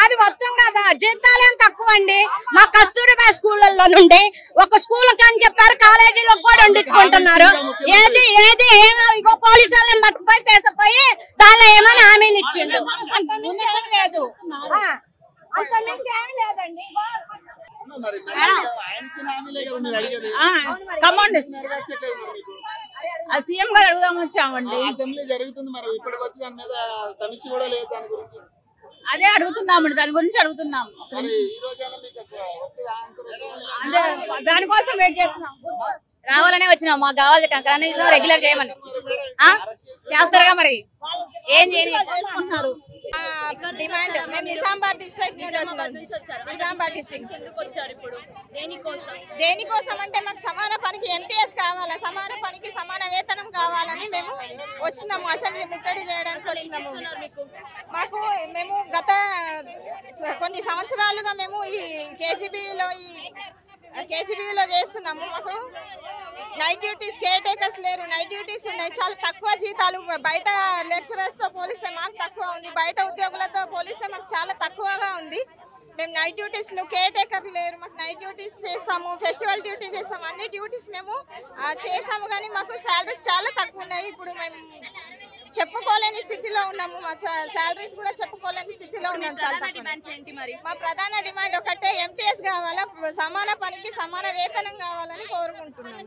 అది మొత్తం కదా జీతాలేం తక్కువ అండి. మా కస్తూరిబా స్కూళ్ళల్లో నుండి ఒక స్కూల్ అని చెప్పారు, కాలేజీలో కూడా వండించుకుంటున్నారు. ఏది ఏది ఏమో పోలీసు వాళ్ళని మట్టుపోయి తీసిపోయి దానిలో ఏమైనా హామీలు ఇచ్చిండు. లేదు, అక్కడి నుంచి ఏమి లేదండి. సీఎం గారు అడుగుదాం వచ్చామండి. అదే అడుగుతున్నామండి, దాని గురించి అడుగుతున్నాం. అదే దానికోసం వెయిట్ చేస్తున్నాం. రావాలనే వచ్చినాం, మాకు కావాలి కనీసం రెగ్యులర్ చేయమని. చేస్తారుగా మరి ఏం చేసుకుంటున్నారు డిమాండ్. మేము నిజామాబాద్ డిస్ట్రిక్ట్ నుండి వచ్చినాం. నిజామాబాద్ డిస్ట్రిక్ట్ దేనికోసం అంటే మాకు సమాన పనికి ఎంటీఎస్ కావాలా, సమాన పనికి సమాన వేతనం కావాలని మేము వచ్చినాము. అసెంబ్లీ ముట్టడి చేయడానికి వచ్చినాము. మేము గత కొన్ని సంవత్సరాలుగా మేము ఈ కేజీబీలో చేస్తున్నాము. మాకు నైట్ డ్యూటీస్ కేర్ టేకర్స్ లేరు, నైట్ డ్యూటీస్ ఉన్నాయి. చాలా తక్కువ జీతాలు. బయట లెక్చరర్స్ తో పోలిస్తే మాకు తక్కువ ఉంది, బయట ఉద్యోగులతో పోలిస్తే మాకు చాలా తక్కువగా ఉంది. మేము నైట్ డ్యూటీస్ కేర్ టేకర్ లేరు, మాకు నైట్ డ్యూటీస్ చేస్తాము, ఫెస్టివల్ డ్యూటీ చేస్తాము, అన్ని డ్యూటీస్ మేము చేసాము. కానీ మాకు శాలరీస్ చాలా తక్కువ ఉన్నాయి. ఇప్పుడు మేము చెప్పుకోలేని స్థితిలో ఉన్నాము. మా శాలరీస్ కూడా చెప్పుకోలేని స్థితిలో ఉన్నాము. మా ప్రధాన డిమాండ్ ఒకటే, ఎంటీఎస్ కావాలా, సమాన పనికి సమాన వేతనం కావాలని కోరుకుంటున్నాము.